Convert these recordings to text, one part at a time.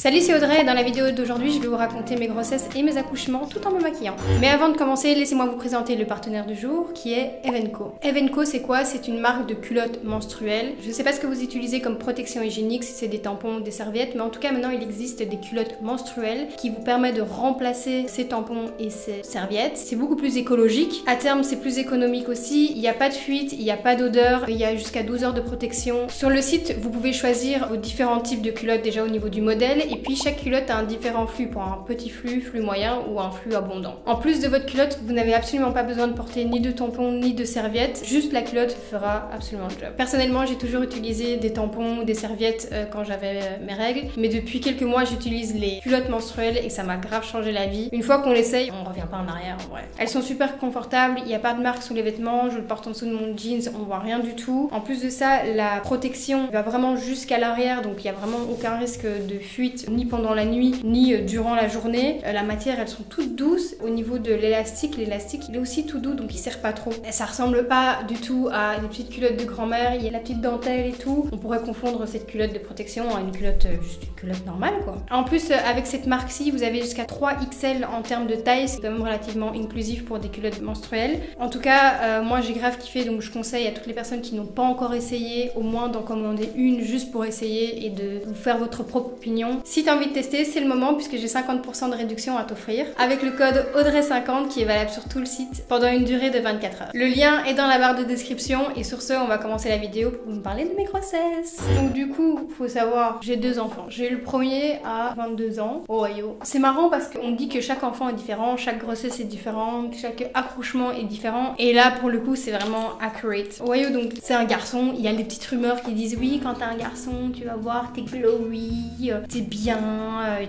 Salut, c'est Audrey et dans la vidéo d'aujourd'hui, je vais vous raconter mes grossesses et mes accouchements tout en me maquillant. Mais avant de commencer, laissez-moi vous présenter le partenaire du jour qui est Evenco. Evenco, c'est quoi? C'est une marque de culottes menstruelles. Je sais pas ce que vous utilisez comme protection hygiénique, si c'est des tampons ou des serviettes, mais en tout cas maintenant il existe des culottes menstruelles qui vous permettent de remplacer ces tampons et ces serviettes. C'est beaucoup plus écologique. À terme, c'est plus économique aussi. Il n'y a pas de fuite, il n'y a pas d'odeur, il y a jusqu'à 12 heures de protection. Sur le site, vous pouvez choisir vos différents types de culottes déjà au niveau du modèle. Et puis chaque culotte a un différent flux pour un petit flux, flux moyen ou un flux abondant. En plus de votre culotte, vous n'avez absolument pas besoin de porter ni de tampons ni de serviettes, juste la culotte fera absolument le job. Personnellement, j'ai toujours utilisé des tampons ou des serviettes quand j'avais mes règles, mais depuis quelques mois, j'utilise les culottes menstruelles et ça m'a grave changé la vie. Une fois qu'on l'essaye, on revient pas en arrière en vrai. Elles sont super confortables, il n'y a pas de marque sous les vêtements, je le porte en dessous de mon jeans, on voit rien du tout. En plus de ça, la protection va vraiment jusqu'à l'arrière, donc il n'y a vraiment aucun risque de fuite, ni pendant la nuit, ni durant la journée. La matière, elles sont toutes douces. Au niveau de l'élastique il est aussi tout doux, donc il sert pas trop. Et ça ressemble pas du tout à des petites culottes de grand-mère, il y a la petite dentelle et tout. On pourrait confondre cette culotte de protection à une culotte, juste une culotte normale quoi. En plus, avec cette marque-ci, vous avez jusqu'à 3XL en termes de taille, c'est quand même relativement inclusif pour des culottes menstruelles. En tout cas, moi j'ai grave kiffé, donc je conseille à toutes les personnes qui n'ont pas encore essayé, au moins d'en commander une juste pour essayer et de vous faire votre propre opinion. Si t'as envie de tester, c'est le moment puisque j'ai 50% de réduction à t'offrir avec le code Audrey50 qui est valable sur tout le site pendant une durée de 24 heures. Le lien est dans la barre de description et sur ce, on va commencer la vidéo pour vous parler de mes grossesses. Donc du coup, faut savoir, j'ai 2 enfants. J'ai eu le premier à 22 ans, au Ohio. C'est marrant parce qu'on dit que chaque enfant est différent, chaque grossesse est différente, chaque accouchement est différent et là pour le coup, c'est vraiment accurate. Ohio, donc c'est un garçon, il y a des petites rumeurs qui disent oui, quand t'as un garçon, tu vas voir, t'es glowy, t'es bien,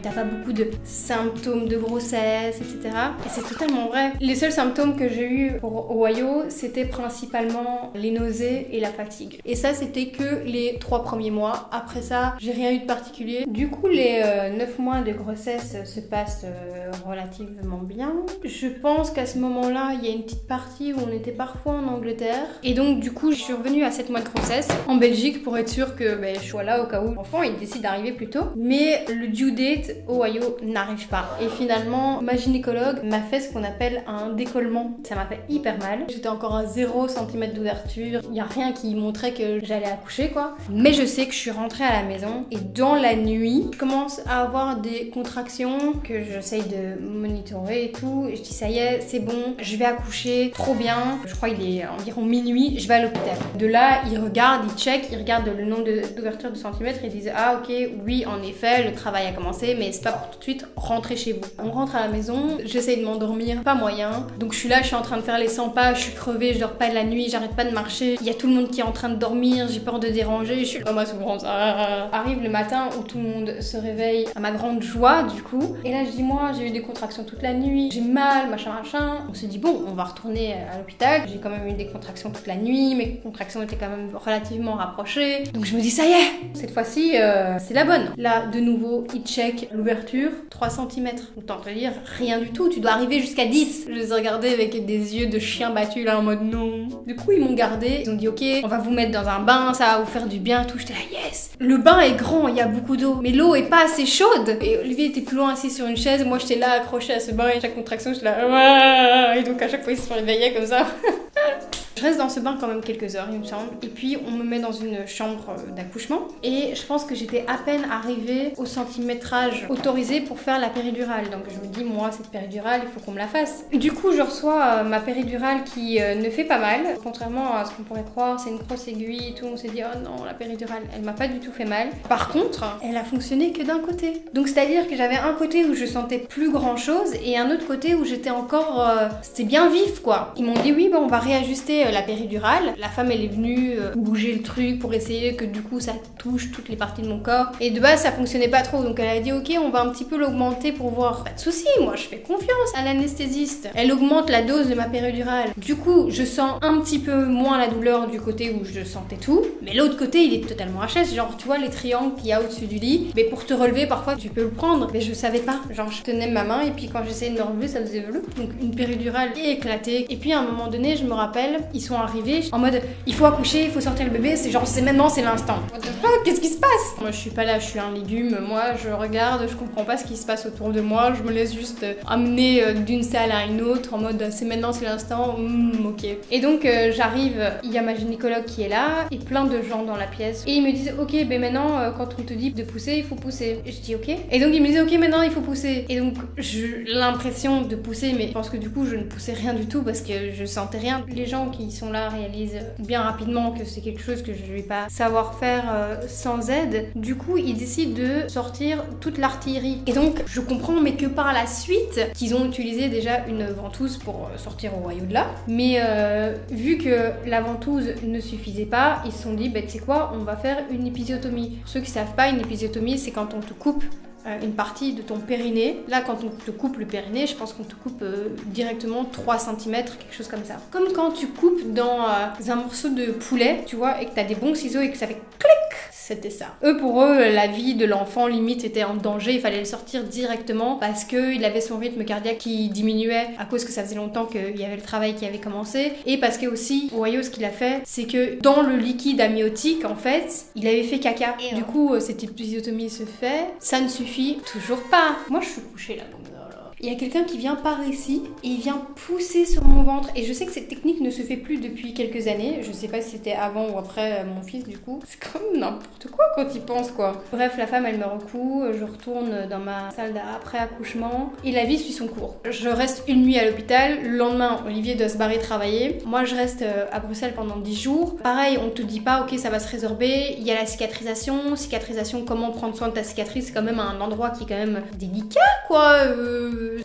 t'as pas beaucoup de symptômes de grossesse, etc. Et c'est totalement vrai. Les seuls symptômes que j'ai eu pour Ohio, c'était principalement les nausées et la fatigue. Et ça, c'était que les 3 premiers mois. Après ça, j'ai rien eu de particulier. Du coup, les 9 mois de grossesse se passent relativement bien. Je pense qu'à ce moment-là, il y a une petite partie où on était parfois en Angleterre. Et donc, du coup, je suis revenue à 7 mois de grossesse en Belgique pour être sûre que je sois là au cas où l'enfant il décide d'arriver plus tôt. Mais le due date au Ohio n'arrive pas. Et finalement, ma gynécologue m'a fait ce qu'on appelle un décollement. Ça m'a fait hyper mal. J'étais encore à 0 cm d'ouverture. Il n'y a rien qui montrait que j'allais accoucher quoi. Mais je sais que je suis rentrée à la maison et dans la nuit, je commence à avoir des contractions que j'essaye de monitorer et tout. Et je dis ça y est, c'est bon, je vais accoucher, trop bien. Je crois qu'il est environ minuit, je vais à l'hôpital. De là, ils regardent, ils checkent, ils regardent le nombre d'ouvertures de centimètres et ils disent ah ok, oui en effet, le travail a commencé, mais c'est pas pour tout de suite, rentrez chez vous. On rentre à la maison, j'essaye de m'endormir, pas moyen. Donc je suis là, je suis en train de faire les 100 pas, je suis crevée, je dors pas de la nuit, j'arrête pas de marcher. Il y a tout le monde qui est en train de dormir, j'ai peur de déranger, je suis dans ma souffrance. Arrive le matin où tout le monde se réveille à ma grande joie du coup. Et là je dis moi, j'ai eu des contractions toute la nuit, j'ai mal, machin. On se dit bon, on va retourner à l'hôpital. J'ai quand même eu des contractions toute la nuit, mes contractions étaient quand même relativement rapprochées. Donc je me dis ça y est, cette fois-ci c'est la bonne. Là de nouveau, ils check l'ouverture, 3 cm. Autant te dire, rien du tout, tu dois arriver jusqu'à 10. Je les ai regardés avec des yeux de chien battu là en mode non. Du coup, ils m'ont gardé, ils ont dit ok, on va vous mettre dans un bain, ça va vous faire du bien, tout. J'étais là yes. Le bain est grand, il y a beaucoup d'eau, mais l'eau est pas assez chaude. Et Olivier était plus loin assis sur une chaise, moi j'étais là accrochée à ce bain et chaque contraction, j'étais là et donc à chaque fois, ils se réveillaient comme ça. Je reste dans ce bain quand même quelques heures, il me semble. Et puis, on me met dans une chambre d'accouchement. Et je pense que j'étais à peine arrivée au centimétrage autorisé pour faire la péridurale. Donc, je me dis, moi, cette péridurale, il faut qu'on me la fasse. Du coup, je reçois ma péridurale qui ne fait pas mal. Contrairement à ce qu'on pourrait croire, c'est une grosse aiguille et tout. On s'est dit, oh non, la péridurale, elle m'a pas du tout fait mal. Par contre, elle a fonctionné que d'un côté. Donc, c'est-à-dire que j'avais un côté où je sentais plus grand-chose et un autre côté où j'étais encore... c'était bien vif, quoi. Ils m'ont dit, oui, bon, on va réajuster la péridurale. La femme elle est venue bouger le truc pour essayer que du coup ça touche toutes les parties de mon corps et de base ça fonctionnait pas trop donc elle a dit ok on va un petit peu l'augmenter pour voir. Pas de souci, moi je fais confiance à l'anesthésiste. Elle augmente la dose de ma péridurale. Du coup je sens un petit peu moins la douleur du côté où je sentais tout mais l'autre côté il est totalement HS. Genre tu vois les triangles qu'il y a au-dessus du lit mais pour te relever parfois tu peux le prendre mais je savais pas. Genre je tenais ma main et puis quand j'essayais de me relever ça faisait vlou. Donc une péridurale éclatée et puis à un moment donné je me rappelle il ils sont arrivés en mode il faut accoucher, il faut sortir le bébé, c'est genre c'est maintenant, c'est l'instant. What the fuck, qu'est-ce qui se passe? Moi je suis pas là, je suis un légume, moi je regarde, je comprends pas ce qui se passe autour de moi, je me laisse juste amener d'une salle à une autre en mode c'est maintenant, c'est l'instant, ok. Et donc j'arrive, il y a ma gynécologue qui est là et plein de gens dans la pièce et ils me disent ok ben maintenant quand on te dit de pousser, il faut pousser. Et je dis ok. Et donc ils me disent ok maintenant il faut pousser. Et donc j'ai l'impression de pousser, mais je pense que du coup je ne poussais rien du tout parce que je sentais rien. Les gens qui sont là réalisent bien rapidement que c'est quelque chose que je ne vais pas savoir faire sans aide. Du coup ils décident de sortir toute l'artillerie. Et donc je comprends mais que par la suite qu'ils ont utilisé déjà une ventouse pour sortir au au-delà. Mais vu que la ventouse ne suffisait pas, ils se sont dit bah tu sais quoi, on va faire une épisiotomie. Pour ceux qui savent pas, une épisiotomie c'est quand on te coupe une partie de ton périnée. Là, quand on te coupe le périnée, je pense qu'on te coupe directement 3 cm, quelque chose comme ça. Comme quand tu coupes dans un morceau de poulet, tu vois, et que t'as des bons ciseaux et que ça fait clic. C'était ça. Pour eux, la vie de l'enfant limite était en danger, il fallait le sortir directement parce qu'il avait son rythme cardiaque qui diminuait à cause que ça faisait longtemps qu'il y avait le travail qui avait commencé et parce que aussi, Ohio, ce qu'il a fait, c'est que dans le liquide amniotique, en fait, il avait fait caca. Du coup, cette épisiotomie se fait, ça ne suffit toujours pas. Moi, je suis couchée là, donc il y a quelqu'un qui vient par ici et il vient pousser sur mon ventre. Et je sais que cette technique ne se fait plus depuis quelques années. Je sais pas si c'était avant ou après mon fils du coup. C'est comme n'importe quoi quand il pense quoi. Bref, la femme elle me recoue, je retourne dans ma salle d'après accouchement et la vie suit son cours. Je reste une nuit à l'hôpital. Le lendemain, Olivier doit se barrer travailler. Moi je reste à Bruxelles pendant 10 jours. Pareil, on te dit pas ok ça va se résorber. Il y a la cicatrisation. Cicatrisation, comment prendre soin de ta cicatrice, c'est quand même un endroit qui est quand même délicat quoi.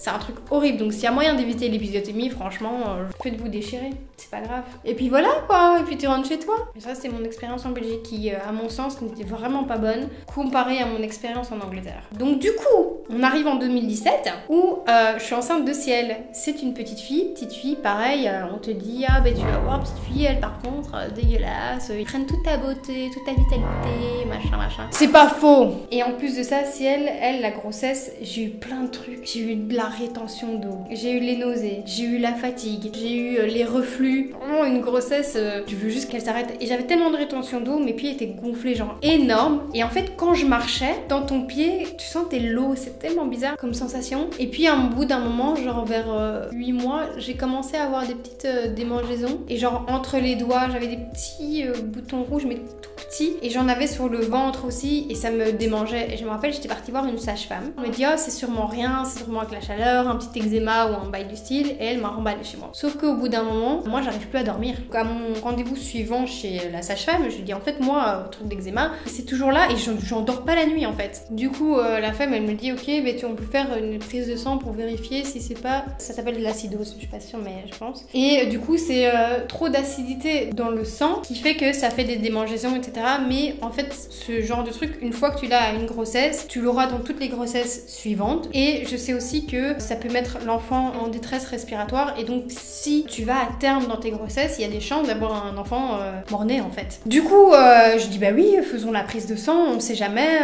C'est un truc horrible, donc s'il y a moyen d'éviter l'épisiotomie, franchement, faites-vous déchirer, c'est pas grave. Et puis voilà quoi, et puis tu rentres chez toi. Et ça c'est mon expérience en Belgique qui, à mon sens, n'était vraiment pas bonne comparée à mon expérience en Angleterre. Donc du coup, on arrive en 2017 où je suis enceinte de Ciel. C'est une petite fille, pareil, on te dit ah ben tu vas voir petite fille, elle par contre dégueulasse, ils prennent toute ta beauté, toute ta vitalité, machin. C'est pas faux. Et en plus de ça, Ciel, elle la grossesse, j'ai eu plein de trucs, j'ai eu de la rétention d'eau, j'ai eu les nausées, j'ai eu la fatigue, j'ai eu les reflux. Vraiment une grossesse, tu veux juste qu'elle s'arrête. Et j'avais tellement de rétention d'eau, mes pieds étaient gonflés, genre énorme. Et en fait, quand je marchais, dans ton pied, tu sentais l'eau, c'est tellement bizarre comme sensation. Et puis, au bout d'un moment, genre vers 8 mois, j'ai commencé à avoir des petites démangeaisons. Et genre entre les doigts, j'avais des petits boutons rouges, mais tout petits. Et j'en avais sur le ventre aussi, et ça me démangeait. Et je me rappelle, j'étais partie voir une sage-femme. On me dit, oh, c'est sûrement rien, c'est sûrement avec la chaleur, un petit eczéma ou un bail du style, et elle m'a remballé chez moi. Sauf qu'au bout d'un moment, moi j'arrive plus à dormir. À mon rendez-vous suivant chez la sage-femme, je lui dis en fait moi, truc d'eczéma, c'est toujours là et j'en dors pas la nuit en fait. Du coup, la femme elle me dit ok, mais on peut faire une prise de sang pour vérifier si c'est pas, ça s'appelle de l'acidose, je suis pas sûre mais je pense. Et du coup c'est trop d'acidité dans le sang qui fait que ça fait des démangeaisons etc. Mais en fait ce genre de truc, une fois que tu l'as à une grossesse, tu l'auras dans toutes les grossesses suivantes. Et je sais aussi que ça peut mettre l'enfant en détresse respiratoire et donc si tu vas à terme dans tes grossesses, il y a des chances d'avoir un enfant mort-né en fait. Du coup, je dis bah oui, faisons la prise de sang, on sait jamais.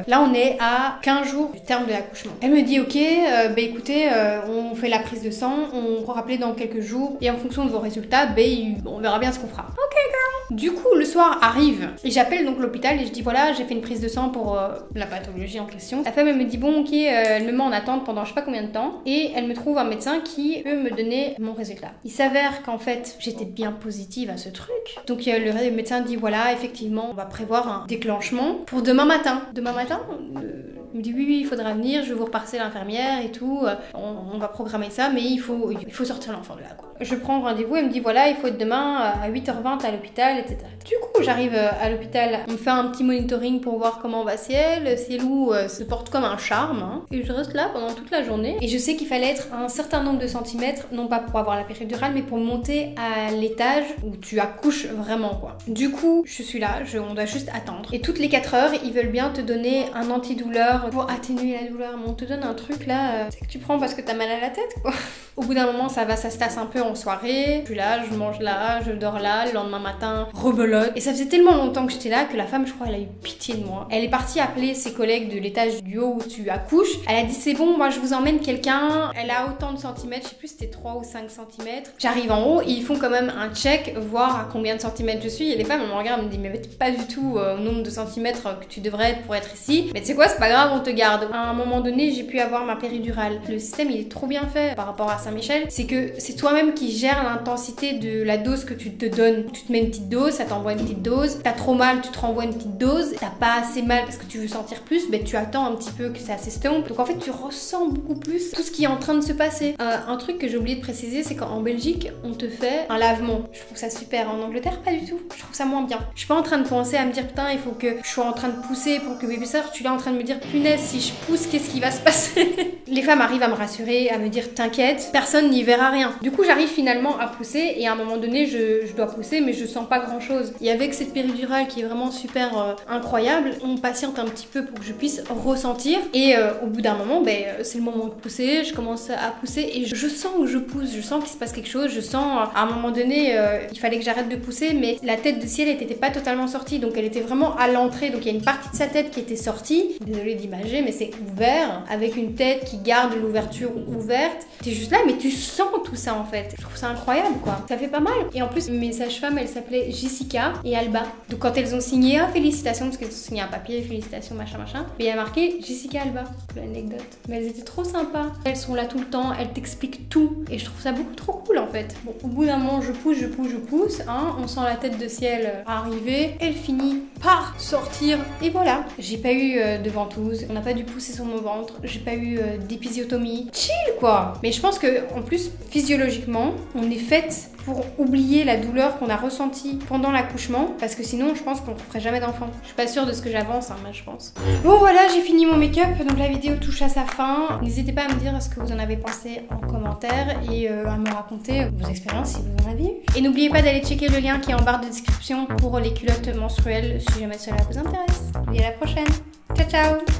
Là on est à 15 jours du terme de l'accouchement. Elle me dit ok, bah écoutez, on fait la prise de sang, on va rappeler dans quelques jours et en fonction de vos résultats, bah, on verra bien ce qu'on fera. Ok girl. Du coup, le soir arrive et j'appelle donc l'hôpital et je dis voilà, j'ai fait une prise de sang pour la pathologie en question. La femme elle me dit bon ok, elle me met en attente pendant je sais pas combien de temps et elle me trouve un médecin qui peut me donner mon résultat. Il s'avère qu'en fait j'étais bien positive à ce truc. Donc le médecin dit voilà, effectivement on va prévoir un déclenchement pour demain matin. Demain matin il me dit oui, il faudra venir, je vais vous repasser l'infirmière et tout, on va programmer ça, mais il faut sortir l'enfant de là quoi. Je prends rendez-vous, elle me dit voilà, il faut être demain à 8h20 à l'hôpital, etc. Du coup j'arrive à l'hôpital, on me fait un petit monitoring pour voir comment va Ciel. Cielou se porte comme un charme, hein, et je reste là pendant toute la journée. Et je sais qu'il fallait être un certain nombre de centimètres, non pas pour avoir la péridurale, mais pour monter à l'étage où tu accouches vraiment quoi. Du coup je suis là, on doit juste attendre. Et toutes les 4 heures, ils veulent bien te donner un antidouleur pour atténuer la douleur. Mais on te donne un truc là, c'est que tu prends parce que t'as mal à la tête quoi. Au bout d'un moment ça se tasse un peu, en soirée, je suis là, je mange là, je dors là, le lendemain matin, rebelote. Et ça faisait tellement longtemps que j'étais là que la femme, je crois, elle a eu pitié de moi. Elle est partie appeler ses collègues de l'étage du haut où tu accouches. Elle a dit c'est bon, moi je vous emmène quelqu'un. Elle a autant de centimètres, je sais plus c'était 3 ou 5 centimètres. J'arrive en haut et ils font quand même un check, voir à combien de centimètres je suis. Et les femmes, elles me regardent, elles me disent mais pas du tout au nombre de centimètres que tu devrais être pour être ici. Mais tu sais quoi, c'est pas grave, on te garde. À un moment donné, j'ai pu avoir ma péridurale. Le système, il est trop bien fait par rapport à Saint-Michel. C'est que c'est toi-même qui gères l'intensité de la dose que tu te donnes. Tu te mets une petite dose, ça t'envoie une petite dose. T'as trop mal, tu te renvoies une petite dose. T'as pas assez mal parce que tu veux sentir plus, ben tu attends un petit peu que ça s'estompe. Donc en fait, tu ressens beaucoup plus tout ce qui est en train de se passer. Un truc que j'ai oublié de préciser, c'est qu'en Belgique, on te fait un lavement. Je trouve ça super. En Angleterre, pas du tout. Je trouve ça moins bien. Je suis pas en train de penser à me dire putain, il faut que je sois en train de pousser pour que bébé sorte. Je suis là en train de me dire punaise, si je pousse, qu'est-ce qui va se passer? Les femmes arrivent à me rassurer, à me dire t'inquiète, personne n'y verra rien. Du coup, j'arrive finalement à pousser et à un moment donné, je dois pousser, mais je sens pas grand chose. Et avec cette péridurale qui est vraiment super incroyable, on patiente un petit peu pour que je puisse ressentir. Et au bout d'un moment, ben, c'est le moment de pousser. Je commence à pousser et je sens que je pousse, je sens qu'il se passe quelque chose. Je sens à un moment donné, il fallait que j'arrête de pousser, mais la tête de ciel n'était pas totalement sortie, donc elle était vraiment à l'entrée. Donc il y a une partie de sa tête qui était sortie. Désolée d'imager, mais c'est ouvert avec une tête qui garde l'ouverture ouverte. T'es juste là, mais tu sens tout ça en fait. Je trouve ça incroyable quoi. Ça fait pas mal. Et en plus, mes sages-femmes, elles s'appelaient Jessica et Alba. Donc quand elles ont signé, félicitations, parce qu'elles ont signé un papier, félicitations, machin, machin. Mais il y a marqué Jessica Alba, l'anecdote. Mais elles étaient trop sympas. Elles sont là tout le temps, elles t'expliquent tout. Et je trouve ça beaucoup trop cool en fait. Bon, au bout d'un moment, je pousse, hein. On sent la tête de ciel arriver. Elle finit par sortir. Et voilà. J'ai pas eu de ventouse. On n'a pas dû pousser sur mon ventre. J'ai pas eu d'épisiotomie. Chill quoi. Mais je pense que en plus, physiologiquement, on est faite pour oublier la douleur qu'on a ressentie pendant l'accouchement, parce que sinon je pense qu'on ne ferait jamais d'enfant. Je suis pas sûre de ce que j'avance, hein, mais je pense. Bon voilà, j'ai fini mon make-up, donc la vidéo touche à sa fin. N'hésitez pas à me dire ce que vous en avez pensé en commentaire et à me raconter vos expériences si vous en avez eu. Et n'oubliez pas d'aller checker le lien qui est en barre de description pour les culottes menstruelles si jamais cela vous intéresse. Et à la prochaine. Ciao ciao.